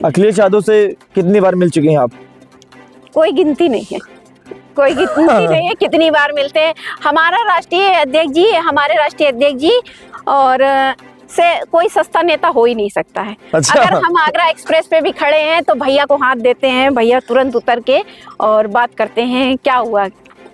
अखिलेश यादव से कितनी बार मिल चुके हैं आप? कोई गिनती नहीं है, कोई गिनती नहीं है कितनी बार मिलते हैं। हमारे राष्ट्रीय अध्यक्ष जी और से कोई सस्ता नेता हो ही नहीं सकता है। अच्छा। अगर हम आगरा एक्सप्रेस पे भी खड़े हैं तो भैया को हाथ देते हैं, भैया तुरंत उतर के और बात करते हैं क्या हुआ,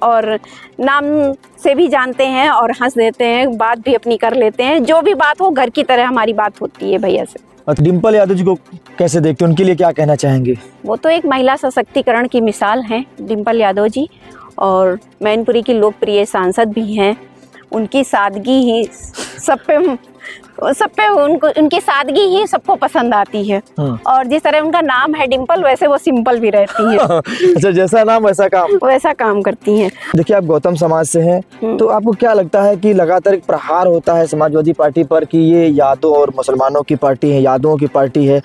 और नाम से भी जानते हैं और हंस देते हैं, बात भी अपनी कर लेते हैं। जो भी बात हो घर की तरह हमारी बात होती है भैया से। डिम्पल यादव जी को कैसे देखते हैं, उनके लिए क्या कहना चाहेंगे? वो तो एक महिला सशक्तिकरण की मिसाल हैं डिम्पल यादव जी, और मैनपुरी की लोकप्रिय सांसद भी हैं। उनकी सादगी ही सब पे उनकी सादगी ही सबको पसंद आती है। और जिस तरह उनका नाम है डिम्पल, वैसे वो सिंपल भी रहती है। अच्छा, जैसा नाम वैसा काम करती हैं। देखिए, आप गौतम समाज से हैं, तो आपको क्या लगता है कि लगातार एक प्रहार होता है समाजवादी पार्टी पर कि ये यादव और मुसलमानों की पार्टी है, यादवों की पार्टी है,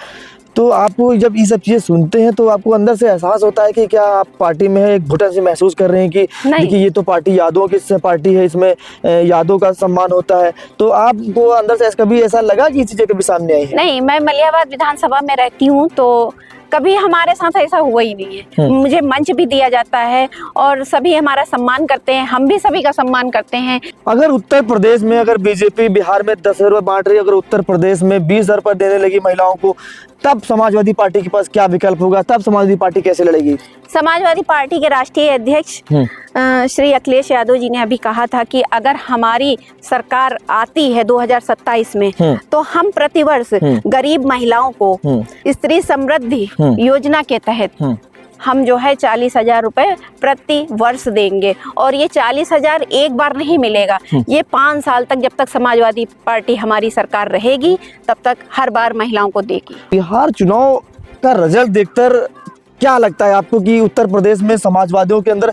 तो आपको जब ये सब चीज़ें सुनते हैं तो आपको अंदर से एहसास होता है कि क्या आप पार्टी में एक घुटन से महसूस कर रहे हैं कि देखिए ये तो पार्टी यादवों की पार्टी है, इसमें यादवों का सम्मान होता है, तो आपको अंदर से कभी ऐसा लगा कि ये चीज़ें कभी सामने आई है? नहीं, मैं मलियाबाद विधानसभा में रहती हूँ तो कभी हमारे साथ ऐसा हुआ ही नहीं है। मुझे मंच भी दिया जाता है और सभी हमारा सम्मान करते हैं, हम भी सभी का सम्मान करते हैं। अगर उत्तर प्रदेश में अगर बीजेपी बिहार में 10,000 रुपये बांट रही है, अगर उत्तर प्रदेश में 20,000 रुपये देने लगी महिलाओं को, तब समाजवादी पार्टी के पास क्या विकल्प होगा? तब समाजवादी पार्टी कैसे लड़ेगी? समाजवादी पार्टी के राष्ट्रीय अध्यक्ष श्री अखिलेश यादव जी ने अभी कहा था कि अगर हमारी सरकार आती है 2027 में तो हम प्रतिवर्ष गरीब महिलाओं को स्त्री समृद्धि योजना के तहत हम जो है 40,000 रुपए प्रति वर्ष देंगे। और ये 40,000 एक बार नहीं मिलेगा, ये 5 साल तक, जब तक समाजवादी पार्टी हमारी सरकार रहेगी तब तक हर बार महिलाओं को देगी। बिहार चुनाव का रिजल्ट देखकर क्या लगता है आपको कि उत्तर प्रदेश में समाजवादियों के अंदर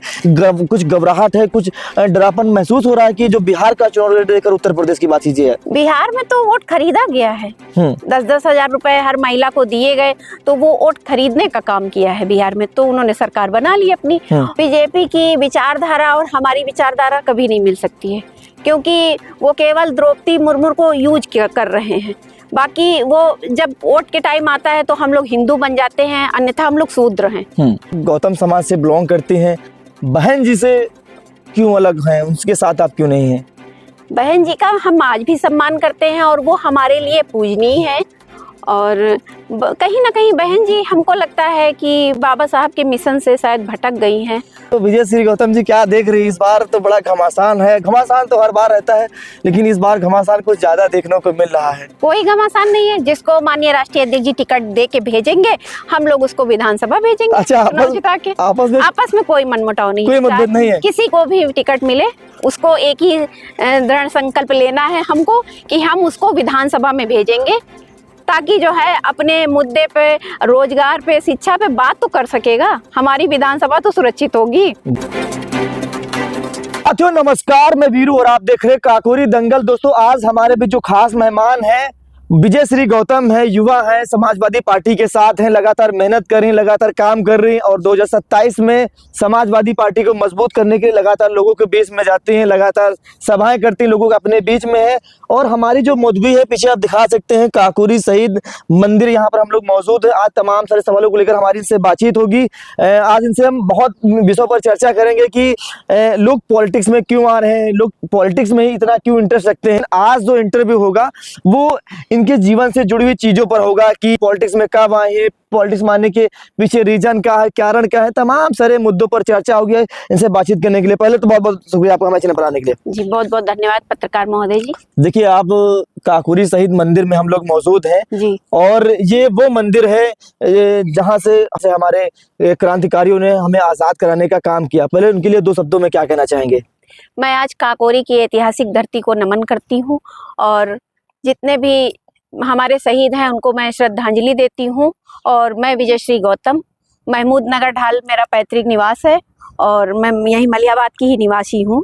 कुछ घबराहट है, कुछ डरापन महसूस हो रहा है कि जो बिहार का चुनाव रिजल्ट देखकर उत्तर प्रदेश की बात कीजिए? बिहार में तो वोट खरीदा गया है, 10-10 हजार रुपए हर महिला को दिए गए, तो वो वोट खरीदने का काम किया है बिहार में, तो उन्होंने सरकार बना ली अपनी। बीजेपी की विचारधारा और हमारी विचारधारा कभी नहीं मिल सकती है, क्योंकि वो केवल द्रौपदी मुर्मू को यूज कर रहे हैं। बाकी वो जब वोट के टाइम आता है तो हम लोग हिंदू बन जाते हैं, अन्यथा हम लोग शूद्र हैं। गौतम समाज से बिलोंग करती हैं, बहन जी से क्यों अलग हैं, उसके साथ आप क्यों नहीं हैं? बहन जी का हम आज भी सम्मान करते हैं और वो हमारे लिए पूजनीय है। और कहीं ना कहीं बहन जी हमको लगता है कि बाबा साहब के मिशन से शायद भटक गई हैं। तो विजय श्री गौतम जी क्या देख रही है इस बार? तो बड़ा घमासान है, घमासान तो हर बार रहता है, लेकिन इस बार घमासान कुछ ज्यादा देखने को मिल रहा है। कोई घमासान नहीं है, जिसको माननीय राष्ट्रीय अध्यक्ष जी टिकट दे के भेजेंगे हम लोग उसको विधानसभा भेजेंगे। अच्छा, आपस में कोई मनमुटाव नहीं, कोई मतभेद नहीं है। किसी को भी टिकट मिले उसको एक ही दृढ़ संकल्प लेना है हमको कि हम उसको विधानसभा में भेजेंगे, ताकि जो है अपने मुद्दे पे, रोजगार पे, शिक्षा पे बात तो कर सकेगा, हमारी विधानसभा तो सुरक्षित होगी। साथियों नमस्कार, मैं वीरू और आप देख रहे हैं काकोरी दंगल। दोस्तों, आज हमारे बीच जो खास मेहमान हैं विजय श्री गौतम है, युवा है, समाजवादी पार्टी के साथ हैं, लगातार मेहनत कर रही हैं, लगातार काम कर रही हैं और 2027 में समाजवादी पार्टी को मजबूत करने के लिए लगातार लोगों के बीच में जाती हैं, लगातार सभाएं करती हैं, लोगों के अपने बीच में है। और हमारी जो मौजूदगी है, पीछे आप दिखा सकते हैं काकोरी शहीद मंदिर, यहाँ पर हम लोग मौजूद हैं। आज तमाम सारे सवालों को लेकर हमारी इनसे बातचीत होगी। आज इनसे हम बहुत विषयों पर चर्चा करेंगे कि लोग पॉलिटिक्स में क्यों आ रहे हैं, लोग पॉलिटिक्स में ही इतना क्यों इंटरेस्ट रखते हैं। आज जो इंटरव्यू होगा वो इनके जीवन से जुड़ी हुई चीजों पर होगा कि पॉलिटिक्स में कब आए हैं, पॉलिटिक्स मानने के पीछे रीजन क्या है, कारण क्या है, तमाम सारे मुद्दों पर चर्चा होगी। इनसे बातचीत करने के लिए पहले तो बहुत बहुत शुक्रिया आपका हमारे चैनल पर आने के लिए। जी बहुत बहुत धन्यवाद पत्रकार महोदय जी। देखिए, आप काकोरी शहीद मंदिर में हम लोग मौजूद हैं जी, और ये वो मंदिर है जहाँ से हमारे क्रांतिकारियों ने हमें आजाद कराने का काम किया। पहले उनके लिए 2 शब्दों में क्या कहना चाहेंगे? मैं आज काकोरी की ऐतिहासिक धरती को नमन करती हूँ और जितने भी हमारे शहीद हैं उनको मैं श्रद्धांजलि देती हूँ। और मैं विजय श्री गौतम, महमूद नगर ढाल मेरा पैतृक निवास है और मैं यही मलियाबाद की ही निवासी हूँ।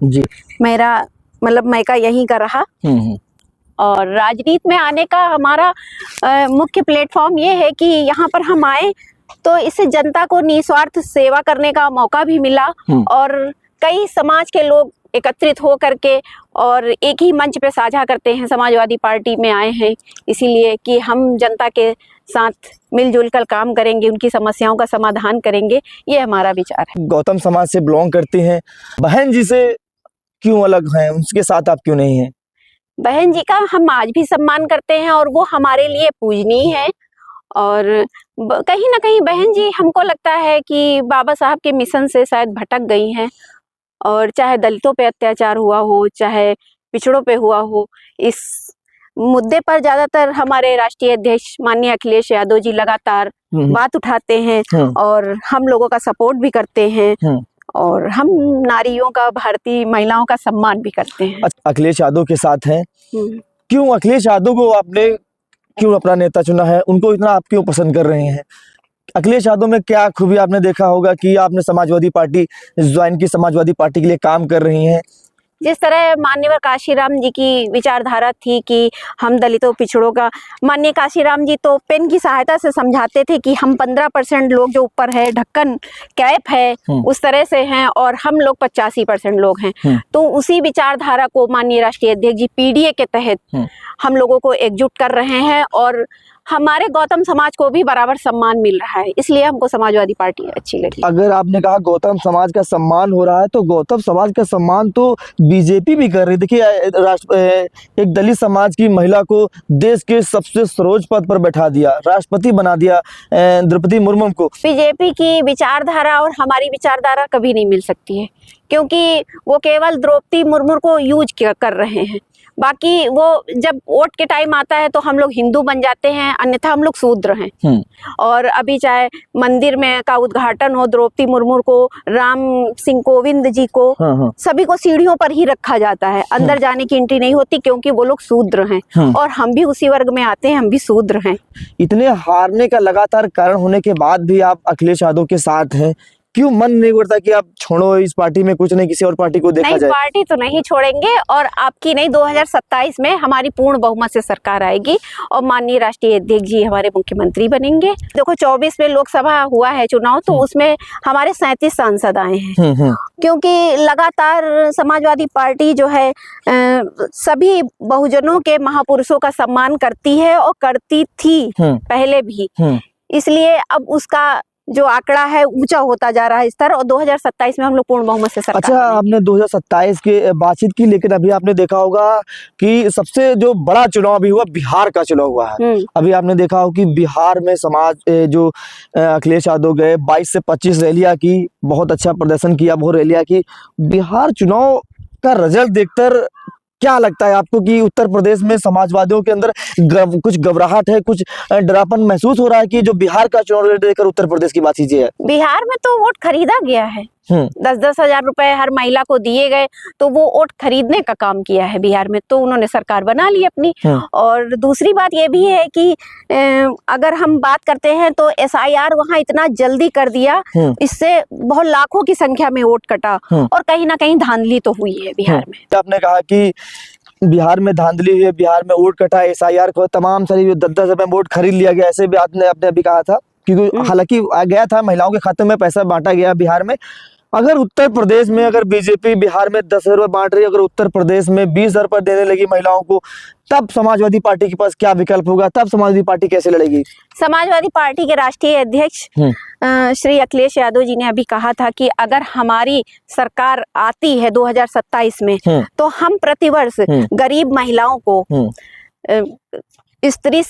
मेरा मतलब मैका यहीं का रहा। और राजनीति में आने का हमारा मुख्य प्लेटफॉर्म ये है कि यहाँ पर हम आए तो इससे जनता को निस्वार्थ सेवा करने का मौका भी मिला और कई समाज के लोग एकत्रित हो करके और एक ही मंच पे साझा करते हैं। समाजवादी पार्टी में आए हैं इसीलिए कि हम जनता के साथ मिलजुल कर काम करेंगे, उनकी समस्याओं का समाधान करेंगे, ये हमारा विचार है। गौतम समाज से बिलोंग करती हैं, बहन जी से क्यों अलग हैं, उनके साथ आप क्यों नहीं हैं? बहन जी का हम आज भी सम्मान करते हैं और वो हमारे लिए पूजनीय है। और कहीं ना कहीं बहन जी हमको लगता है कि बाबा साहब के मिशन से शायद भटक गई हैं, और चाहे दलितों पे अत्याचार हुआ हो, चाहे पिछड़ों पे हुआ हो, इस मुद्दे पर ज्यादातर हमारे राष्ट्रीय अध्यक्ष माननीय अखिलेश यादव जी लगातार बात उठाते हैं और हम लोगों का सपोर्ट भी करते हैं, और हम नारियों का, भारतीय महिलाओं का सम्मान भी करते हैं। अखिलेश यादव के साथ हैं, क्यों अखिलेश यादव को आपने क्यों अपना नेता चुना है, उनको इतना आप क्यों पसंद कर रहे हैं? अखिलेश यादव में क्या खूबी आपने देखा होगा कि आपने समाजवादी पार्टी ज्वाइन की, समाजवादी पार्टी के लिए काम कर रही हैं? जिस तरह माननीय काशीराम जी की विचारधारा थी कि हम दलितों पिछड़ों का, माननीय काशीराम जी तो पेन की सहायता से समझाते थे कि हम 15% लोग जो ऊपर है, ढक्कन कैप है, उस तरह से हैं, और हम लोग 85% लोग हैं। तो उसी विचारधारा को माननीय राष्ट्रीय अध्यक्ष जी पीडीए के तहत हम लोगों को एकजुट कर रहे हैं, और हमारे गौतम समाज को भी बराबर सम्मान मिल रहा है, इसलिए हमको समाजवादी पार्टी अच्छी लगी। अगर आपने कहा गौतम समाज का सम्मान हो रहा है, तो गौतम समाज का सम्मान तो बीजेपी भी कर रही है। देखिए, एक दलित समाज की महिला को देश के सबसे सर्वोच्च पद पर बैठा दिया, राष्ट्रपति बना दिया द्रौपदी मुर्मू को। बीजेपी की विचारधारा और हमारी विचारधारा कभी नहीं मिल सकती है, क्योंकि वो केवल द्रौपदी मुर्मू को यूज कर रहे हैं। बाकी वो जब वोट के टाइम आता है तो हम लोग हिंदू बन जाते हैं, अन्यथा हम लोग शूद्र हैं। और अभी चाहे मंदिर में का उद्घाटन हो, द्रौपदी मुर्मू को, राम सिंह कोविंद जी को, सभी को सीढ़ियों पर ही रखा जाता है, अंदर जाने की एंट्री नहीं होती, क्योंकि वो लोग शूद्र हैं और हम भी उसी वर्ग में आते हैं, हम भी शूद्र हैं। इतने हारने का लगातार कारण होने के बाद भी आप अखिलेश यादव के साथ हैं, क्यों मन नहीं करता कि आप छोड़ो इस पार्टी में, कुछ नहीं किसी और पार्टी को देखा जाए? पार्टी तो नहीं छोड़ेंगे, और आपकी नहीं 2027 में हमारी पूर्ण बहुमत से सरकार आएगी और माननीय राष्ट्रीय अध्यक्ष जी हमारे मुख्यमंत्री बनेंगे। देखो 24 में लोकसभा हुआ है चुनाव, तो उसमें हमारे 37 सांसद आए हैं, क्योंकि लगातार समाजवादी पार्टी जो है सभी बहुजनों के महापुरुषों का सम्मान करती है और करती थी पहले भी, इसलिए अब उसका जो आंकड़ा है ऊंचा होता जा रहा है स्तर, और 2027 में हम लोग पूर्ण बहुमत से सरकार। अच्छा, आपने 2027 की बातचीत की, लेकिन अभी आपने देखा होगा कि सबसे जो बड़ा चुनाव अभी हुआ, बिहार का चुनाव हुआ है। अभी आपने देखा हो कि बिहार में समाज जो अखिलेश यादव गए, 22 से 25 रैलियां की, बहुत अच्छा प्रदर्शन किया, बहुत रैलियां की। बिहार चुनाव का रिजल्ट देखकर क्या लगता है आपको कि उत्तर प्रदेश में समाजवादियों के अंदर कुछ घबराहट है, कुछ डरापन महसूस हो रहा है कि जो बिहार का चुनाव लेकर उत्तर प्रदेश की बात कीजिए? बिहार में तो वोट खरीदा गया है, 10-10 हजार रुपए हर महिला को दिए गए, तो वो वोट खरीदने का काम किया है बिहार में, तो उन्होंने सरकार बना ली अपनी। और दूसरी बात ये भी है कि अगर हम बात करते हैं तो SIR वहाँ इतना जल्दी कर दिया, इससे बहुत लाखों की संख्या में वोट कटा, और कहीं ना कहीं धांधली तो हुई है बिहार में। आपने कहा कि बिहार में धांधली हुई है, बिहार में वोट कटा, SIR को तमाम सारी 10-10 रुपए वोट खरीद लिया गया, ऐसे भी आपने अभी कहा था, क्योंकि हालांकि आ गया था, महिलाओं के खाते में पैसा बांटा गया बिहार में। अगर उत्तर प्रदेश में, अगर बीजेपी बिहार में 10 रुपए बांट रही है, अगर उत्तर प्रदेश में 20 रुपए देने लगी महिलाओं को, तब समाजवादी पार्टी के पास क्या विकल्प होगा? तब समाजवादी पार्टी कैसे लड़ेगी? समाजवादी पार्टी के राष्ट्रीय अध्यक्ष श्री अखिलेश यादव जी ने अभी कहा था कि अगर हमारी सरकार आती है 2027 में, तो हम प्रतिवर्ष गरीब महिलाओं को स्त्री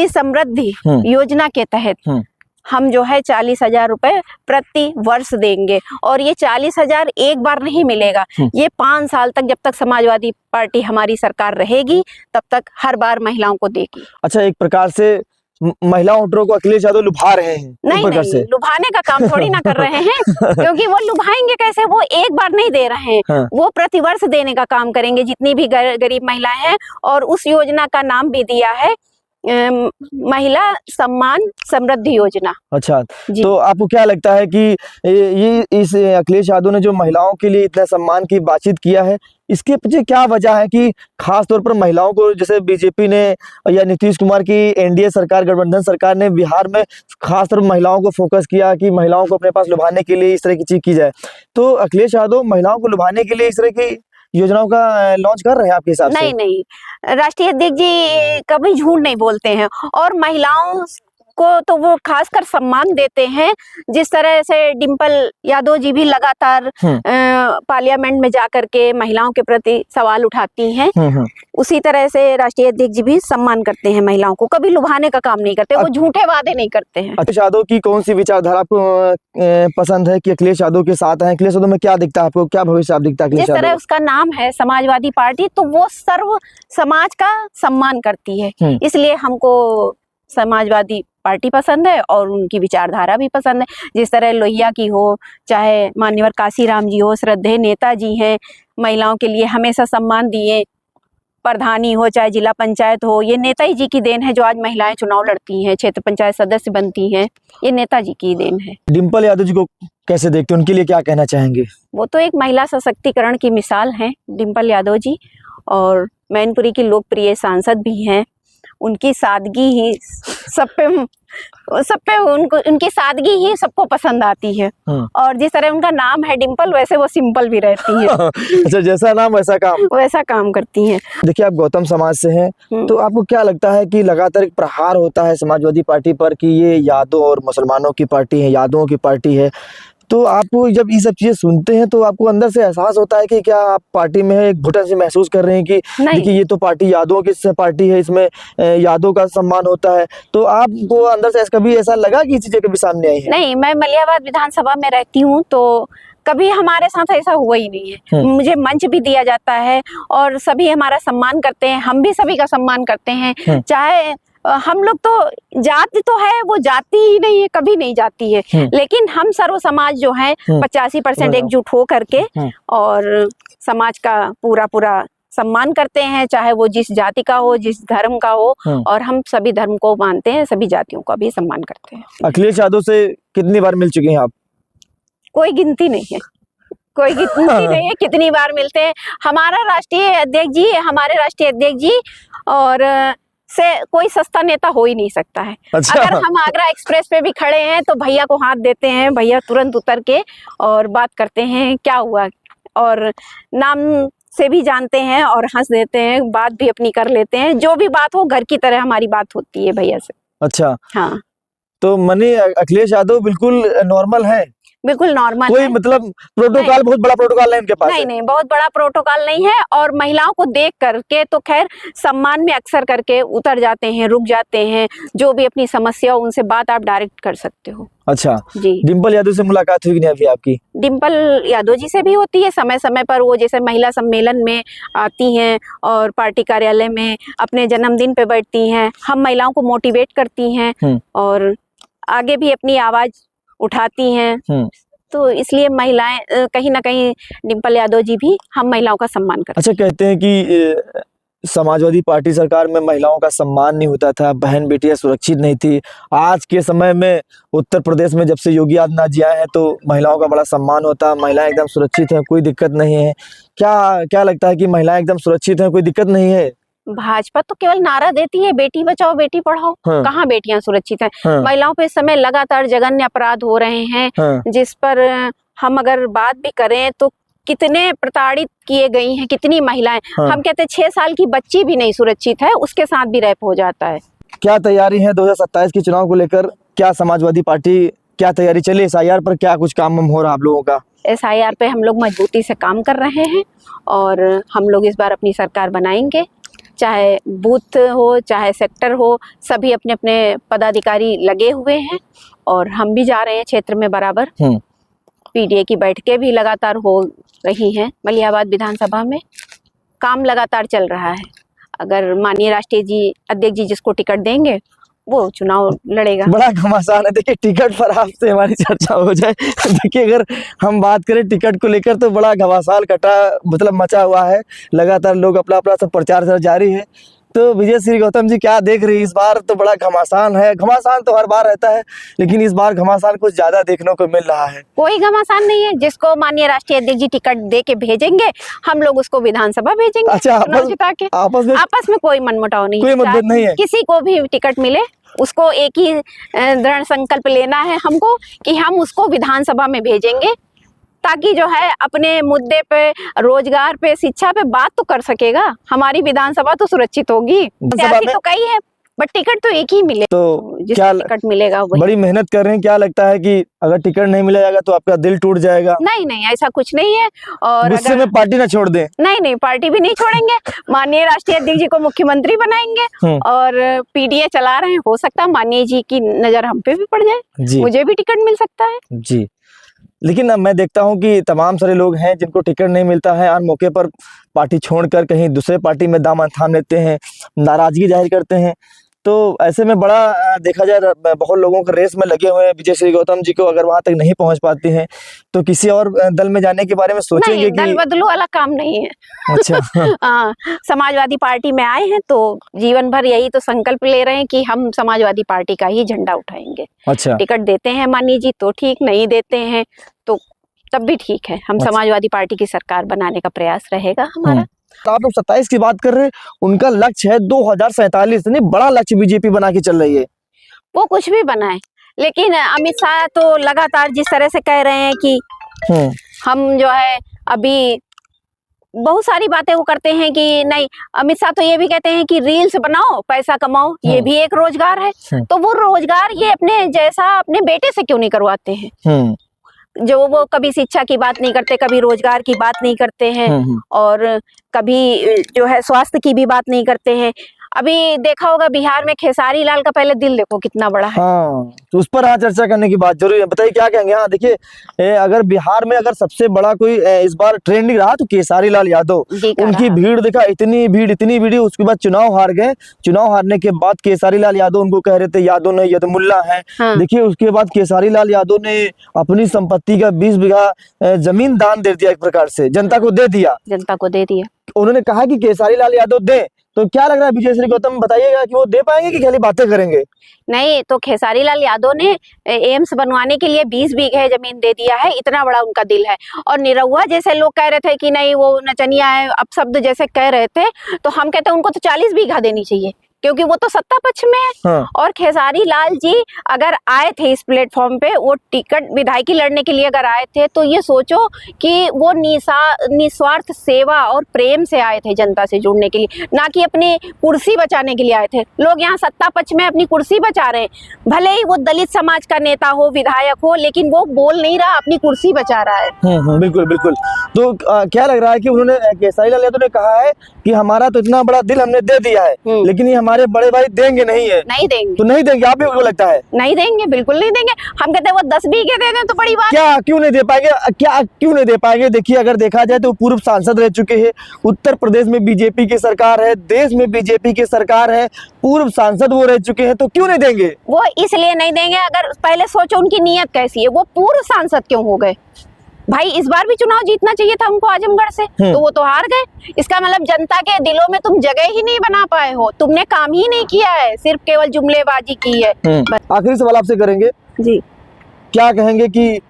समृद्धि योजना के तहत हम जो है 40,000 रुपए प्रति वर्ष देंगे, और ये 40,000 एक बार नहीं मिलेगा, ये 5 साल तक, जब तक समाजवादी पार्टी हमारी सरकार रहेगी तब तक हर बार महिलाओं को देगी। अच्छा, एक प्रकार से महिला वोटरों को अखिलेश यादव लुभा रहे हैं? नहीं, लुभाने का काम थोड़ी ना कर रहे हैं, क्योंकि वो लुभाएंगे कैसे? वो एक बार नहीं दे रहे हैं, वो प्रतिवर्ष देने का काम करेंगे, जितनी भी गरीब महिलाएं हैं, और उस योजना का नाम भी दिया है महिला सम्मान समृद्धि योजना। अच्छा, तो आपको क्या लगता है कि ये इस अखिलेश यादव ने जो महिलाओं के लिए इतना सम्मान की बातचीत किया है, इसके पीछे क्या वजह है कि खास तौर पर महिलाओं को, जैसे बीजेपी ने या नीतीश कुमार की एनडीए सरकार, गठबंधन सरकार ने बिहार में खास तौर पर महिलाओं को फोकस किया कि महिलाओं को अपने पास लुभाने के लिए इस तरह की चीज की जाए, तो अखिलेश यादव महिलाओं को लुभाने के लिए इस तरह की योजनाओं का लॉन्च कर रहे हैं आपके हिसाब से? नहीं नहीं, राष्ट्रीय अध्यक्ष जी कभी झूठ नहीं बोलते हैं और महिलाओं को तो वो खासकर सम्मान देते हैं। जिस तरह से डिम्पल यादव जी भी लगातार पार्लियामेंट में जाकर के महिलाओं के प्रति सवाल उठाती हैं, उसी तरह से राष्ट्रीय अध्यक्ष जी भी सम्मान करते हैं महिलाओं को, कभी लुभाने का काम नहीं करते, वो झूठे वादे नहीं करते हैं। अखिलेश यादव की कौन सी विचारधारा आपको पसंद है कि अखिलेश यादव के साथ हैं? अखिलेश यादव में क्या दिखता है आपको, क्या भविष्य आप दिखता है जिस अखिलेश तरह यादव? उसका नाम है समाजवादी पार्टी, तो वो सर्व समाज का सम्मान करती है, इसलिए हमको समाजवादी पार्टी पसंद है और उनकी विचारधारा भी पसंद है। जिस तरह लोहिया की हो, चाहे मान्यवर काशीराम जी हो, श्रद्धेय नेता जी हैं, महिलाओं के लिए हमेशा सम्मान दिए, प्रधानी हो चाहे जिला पंचायत हो, ये नेताजी जी की देन है जो आज महिलाएं चुनाव लड़ती हैं, क्षेत्र पंचायत सदस्य बनती हैं, ये नेताजी की देन है। डिम्पल यादव जी को कैसे देखते हैं, उनके लिए क्या कहना चाहेंगे? वो तो एक महिला सशक्तिकरण की मिसाल हैं डिम्पल यादव जी, और मैनपुरी की लोकप्रिय सांसद भी हैं। उनकी सादगी ही सब पे उनकी सादगी ही सबको पसंद आती है, और जिस तरह उनका नाम है डिम्पल, वैसे वो सिंपल भी रहती है। अच्छा, जैसा नाम वैसा काम करती हैं। देखिए, आप गौतम समाज से हैं, तो आपको क्या लगता है कि लगातार एक प्रहार होता है समाजवादी पार्टी पर कि ये यादव और मुसलमानों की पार्टी है, यादवों की पार्टी है, तो आप जब ये सब चीजें सुनते हैं तो आपको अंदर से एहसास होता है कि क्या आप पार्टी में एक घुटन से महसूस कर रहे हैं कि देखिए ये तो पार्टी यादवों की पार्टी है, इसमें यादवों का सम्मान होता है, तो आपको अंदर से कभी ऐसा लगा कि ये चीजें कभी सामने आई है? नहीं, मैं मलियाबाद विधानसभा में रहती हूँ, तो कभी हमारे साथ ऐसा हुआ ही नहीं है। मुझे मंच भी दिया जाता है और सभी हमारा सम्मान करते हैं, हम भी सभी का सम्मान करते हैं। चाहे हम लोग तो जाति तो है, वो जाति ही नहीं है, कभी नहीं जाती है, लेकिन हम सर्व समाज जो है 85% एकजुट हो करके और समाज का पूरा सम्मान करते हैं, चाहे वो जिस जाति का हो, जिस धर्म का हो, और हम सभी धर्म को मानते हैं, सभी जातियों का भी सम्मान करते हैं। अखिलेश यादव से कितनी बार मिल चुके हैं आप? कोई गिनती नहीं है, कोई गिनती नहीं है कितनी बार मिलते हैं। हमारे राष्ट्रीय अध्यक्ष जी और से कोई सस्ता नेता हो ही नहीं सकता है। अच्छा। अगर हम आगरा एक्सप्रेस पे भी खड़े हैं तो भैया को हाथ देते हैं, भैया तुरंत उतर के और बात करते हैं क्या हुआ, और नाम से भी जानते हैं और हंस देते हैं, बात भी अपनी कर लेते हैं, जो भी बात हो घर की तरह हमारी बात होती है भैया से। अच्छा, हाँ, तो मनी अखिलेश यादव बिल्कुल नॉर्मल है, बिल्कुल नॉर्मल कोई है। मतलब प्रोटोकॉल, बहुत बड़ा प्रोटोकॉल है इनके पास? नहीं, बहुत बड़ा प्रोटोकॉल नहीं है, और महिलाओं को देख करके तो खैर सम्मान में अक्सर करके उतर जाते हैं, रुक जाते हैं, जो भी अपनी समस्या हो उनसे बात आप डायरेक्ट कर सकते हो। अच्छा जी। डिम्पल यादव से मुलाकात हुई कि नहीं अभी आपकी? डिम्पल यादव जी से भी होती है समय समय पर, वो जैसे महिला सम्मेलन में आती हैं और पार्टी कार्यालय में अपने जन्मदिन पे बैठती हैं, हम महिलाओं को मोटिवेट करती हैं और आगे भी अपनी आवाज उठाती हैं, तो इसलिए महिलाएं कहीं ना कहीं डिम्पल यादव जी भी हम महिलाओं का सम्मान करते हैं। अच्छा, कहते हैं कि समाजवादी पार्टी सरकार में महिलाओं का सम्मान नहीं होता था, बहन बेटियां सुरक्षित नहीं थी। आज के समय में उत्तर प्रदेश में जब से योगी आदित्यनाथ जी आए हैं तो महिलाओं का बड़ा सम्मान होता है, महिलाएं एकदम सुरक्षित हैं, कोई दिक्कत नहीं है। क्या लगता है कि महिलाएं एकदम सुरक्षित हैं, कोई दिक्कत नहीं है? भाजपा तो केवल नारा देती है बेटी बचाओ बेटी पढ़ाओ, कहाँ बेटियां सुरक्षित हैं? महिलाओं पे इस समय लगातार जघन्य अपराध हो रहे हैं, जिस पर हम अगर बात भी करें तो कितने प्रताड़ित किए गई हैं, कितनी महिलाएं, हम कहते हैं 6 साल की बच्ची भी नहीं सुरक्षित है, उसके साथ भी रेप हो जाता है। क्या तैयारी है 2027 के चुनाव को लेकर? क्या समाजवादी पार्टी क्या तैयारी चली? SIR पर क्या कुछ काम हो रहा है आप लोगों का? SIR पे हम लोग मजबूती से काम कर रहे हैं और हम लोग इस बार अपनी सरकार बनाएंगे, चाहे बूथ हो चाहे सेक्टर हो, सभी अपने अपने पदाधिकारी लगे हुए हैं और हम भी जा रहे हैं क्षेत्र में बराबर। PDA की बैठकें भी लगातार हो रही हैं, मलियाबाद विधानसभा में काम लगातार चल रहा है। अगर माननीय राष्ट्रीय अध्यक्ष जी जिसको टिकट देंगे वो चुनाव लड़ेगा। बड़ा घमासान है। देखिए, टिकट पर आपसे हमारी चर्चा हो जाए। देखिए, अगर हम बात करें टिकट को लेकर तो बड़ा घमासान मचा हुआ है, लगातार लोग अपना सब प्रचार जारी है। तो विजय श्री गौतम जी क्या देख रही है इस बार? तो बड़ा घमासान है, घमासान तो हर बार रहता है, लेकिन इस बार घमासान कुछ ज्यादा देखने को मिल रहा है। कोई घमासान नहीं है, जिसको माननीय राष्ट्रीय अध्यक्ष जी टिकट दे के भेजेंगे हम लोग उसको विधानसभा भेजेंगे। अच्छा, आपस में कोई मनमुटाव नहीं, कोई मतभेद नहीं है। किसी को भी टिकट मिले उसको एक ही दृढ़ संकल्प लेना है हमको कि हम उसको विधानसभा में भेजेंगे ताकि जो है अपने मुद्दे पे, रोजगार पे, शिक्षा पे बात तो कर सकेगा। हमारी विधानसभा तो सुरक्षित होगी। विधानसभा में तो कई है बट टिकट तो एक ही मिले, तो जिसको क्या टिकट मिलेगा वही। बड़ी मेहनत कर रहे हैं, क्या लगता है कि अगर टिकट नहीं मिलेगा तो आपका दिल टूट जाएगा? नहीं नहीं, ऐसा कुछ नहीं है। और गुस्से में पार्टी ना छोड़ दें? नहीं नहीं, पार्टी भी नहीं छोड़ेंगे। माननीय राष्ट्रीय अध्यक्ष जी को मुख्यमंत्री बनाएंगे और पीडीए चला रहे हैं, हो सकता है माननीय जी की नजर हम पे भी पड़ जाए, जी मुझे भी टिकट मिल सकता है। जी। लेकिन अब मैं देखता हूं कि तमाम सारे लोग हैं जिनको टिकट नहीं मिलता है, आन मौके पर पार्टी छोड़कर कहीं दूसरे पार्टी में दामन थाम लेते हैं, नाराजगी जाहिर करते हैं। तो ऐसे में बड़ा देखा जाए बहुत लोगों के रेस में लगे हुए हैं विजय श्री गौतम जी को, अगर वहां तक नहीं पहुंच पाती हैं तो किसी और दल में जाने के बारे में सोचेंगे नहीं, कि दल बदलू वाला काम नहीं है। अच्छा। समाजवादी पार्टी में आए हैं तो जीवन भर यही तो संकल्प ले रहे हैं कि हम समाजवादी पार्टी का ही झंडा उठाएंगे। अच्छा, टिकट देते हैं माननीय जी तो ठीक, नहीं देते हैं तो तब भी ठीक है। हम समाजवादी पार्टी की सरकार बनाने का प्रयास रहेगा हमारा। आप लोग 27 की बात कर रहे हैं, उनका लक्ष्य है 2047, यानी बड़ा लक्ष्य बीजेपी बना के चल रही है। वो कुछ भी बनाए, लेकिन अमित शाह तो लगातार जिस तरह से कह रहे हैं कि हम जो है अभी बहुत सारी बातें वो करते हैं कि नहीं, अमित शाह तो ये भी कहते हैं कि रील्स बनाओ, पैसा कमाओ, ये भी एक रोजगार है। तो वो रोजगार ये अपने जैसा अपने बेटे से क्यों नहीं करवाते हैं? जो वो कभी शिक्षा की बात नहीं करते, कभी रोजगार की बात नहीं करते हैं और कभी जो है स्वास्थ्य की भी बात नहीं करते हैं। अभी देखा होगा बिहार में खेसारी लाल का पहले दिल देखो कितना बड़ा है। हाँ, तो उस पर चर्चा करने की बात जरूरी है। बताइए क्या कहेंगे? हाँ देखिए, अगर बिहार में अगर सबसे बड़ा कोई इस बार ट्रेंडिंग रहा तो केसारी लाल यादव। उनकी भीड़ देखा, इतनी भीड़, उसके बाद चुनाव हार गए। चुनाव हारने के बाद केसारी लाल यादव उनको कह रहे थे यादव ने यदमुल्ला है। देखिए उसके बाद केसारी लाल यादव ने अपनी संपत्ति का 20 बीघा जमीन दान दे दिया, एक प्रकार से जनता को दे दिया। उन्होंने कहा कि केसारी लाल यादव दे, तो क्या लग रहा है विजय श्री गौतम, बताइएगा कि वो दे पाएंगे कि खाली बातें करेंगे? नहीं, तो खेसारी लाल यादव ने एम्स बनवाने के लिए 20 बीघे जमीन दे दिया है, इतना बड़ा उनका दिल है। और निरहुआ जैसे लोग कह रहे थे कि नहीं वो नचनिया है, अपशब्द जैसे कह रहे थे, तो हम कहते हैं उनको तो 40 बीघा देनी चाहिए, क्योंकि वो तो सत्ता पक्ष में है। और खेसारी लाल जी अगर आए थे इस प्लेटफॉर्म पे, वो टिकट विधायकी लड़ने के लिए अगर आए थे, तो ये सोचो कि वो निस्वार्थ सेवा और प्रेम से आए थे जनता से जुड़ने के लिए, ना कि अपनी कुर्सी बचाने के लिए आए थे। लोग यहाँ सत्ता पक्ष में अपनी कुर्सी बचा रहे हैं, भले ही वो दलित समाज का नेता हो, विधायक हो, लेकिन वो बोल नहीं रहा, अपनी कुर्सी बचा रहा है। बिल्कुल बिल्कुल। तो क्या लग रहा है कि उन्होंने, केसारी लाल यादव ने कहा है कि हमारा तो इतना बड़ा दिल हमने दे दिया है, लेकिन ये हमारे बड़े भाई देंगे नहीं है? नहीं देंगे। तो नहीं देंगे, आप को लगता है? नहीं देंगे, बिल्कुल नहीं देंगे। हम कहते हैं वो 10 बीघे दे दें तो बड़ी बात। क्या क्यों नहीं दे पाएंगे? क्या क्यों नहीं दे पाएंगे? देखिए अगर देखा जाए तो पूर्व सांसद रह चुके हैं, उत्तर प्रदेश में बीजेपी की सरकार है, देश में बीजेपी की सरकार है, पूर्व सांसद वो रह चुके हैं, तो क्यों नहीं देंगे? वो इसलिए नहीं देंगे, अगर पहले सोचो उनकी नीयत कैसी है, वो पूर्व सांसद क्यों हो गए? भाई इस बार भी चुनाव जीतना चाहिए था हमको आजमगढ़ से, तो वो तो हार गए। इसका मतलब जनता के दिलों में तुम जगह ही नहीं बना पाए हो, तुमने काम ही नहीं किया है, सिर्फ केवल जुमलेबाजी की है। आखिरी सवाल आपसे करेंगे जी, क्या कहेंगे कि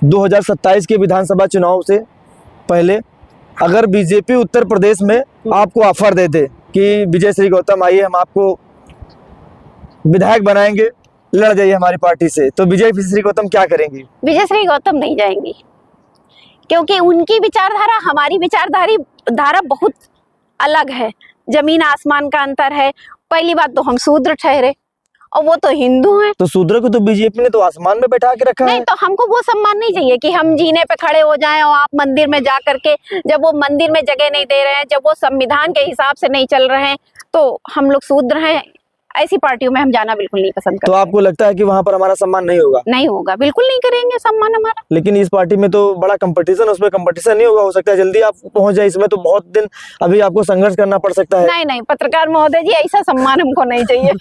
2027 के विधानसभा चुनाव से पहले अगर बीजेपी उत्तर प्रदेश में आपको ऑफर दे दे कि विजय श्री गौतम आइए हम आपको विधायक बनाएंगे, लड़ जाइए हमारी पार्टी से, तो विजय श्री गौतम क्या करेंगी? विजय श्री गौतम नहीं जाएंगी, क्योंकि उनकी विचारधारा हमारी विचारधारा बहुत अलग है, जमीन आसमान का अंतर है। पहली बात तो हम शूद्र ठहरे और वो तो हिंदू हैं। तो शूद्र को तो बीजेपी ने तो आसमान में बैठा के रखा नहीं, है। तो हमको वो सम्मान नहीं चाहिए कि हम जीने पे खड़े हो जाएं और आप मंदिर में जा करके, जब वो मंदिर में जगह नहीं दे रहे हैं, जब वो संविधान के हिसाब से नहीं चल रहे हैं, तो हम लोग शूद्र हैं, ऐसी पार्टियों में हम जाना बिल्कुल नहीं पसंद करते। तो आपको लगता है कि वहां पर हमारा सम्मान नहीं होगा? नहीं होगा, बिल्कुल नहीं करेंगे सम्मान हमारा। लेकिन इस पार्टी में तो बड़ा कंपटीशन, उसमें कंपटीशन नहीं होगा, हो सकता है जल्दी आप पहुंच जाए, इसमें तो बहुत दिन अभी आपको संघर्ष करना पड़ सकता है। नहीं नहीं पत्रकार महोदय जी, ऐसा सम्मान हमको नहीं चाहिए।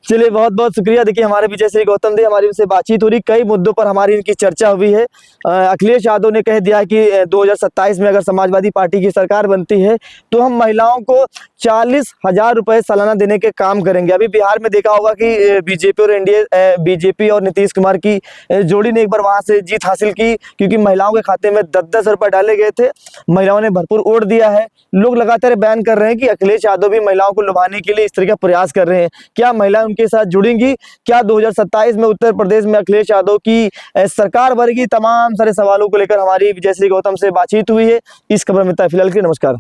चलिए बहुत बहुत शुक्रिया। देखिए हमारे विजय श्री गौतम जी, हमारी उनसे बातचीत हो रही, कई मुद्दों पर हमारी इनकी चर्चा हुई है। अखिलेश यादव ने कह दिया कि 2027 में अगर समाजवादी पार्टी की सरकार बनती है तो हम महिलाओं को 40,000 रुपए सालाना देने के काम करेंगे। अभी बिहार में देखा होगा कि बीजेपी और नीतीश कुमार की जोड़ी ने एक बार वहां से जीत हासिल की, क्योंकि महिलाओं के खाते में 10-10 रुपए डाले गए थे। महिलाओं ने भरपूर वोट दिया है। लोग लगातार बयान कर रहे हैं कि अखिलेश यादव भी महिलाओं को लुभाने के लिए इस तरह का प्रयास कर रहे हैं। क्या महिलाएं उनके साथ जुड़ेंगी? क्या 2027 में उत्तर प्रदेश में अखिलेश यादव की सरकार बनेगी? तमाम सारे सवालों को लेकर हमारी विजयश्री गौतम से बातचीत हुई है। इस खबर में फिलहाल के लिए नमस्कार।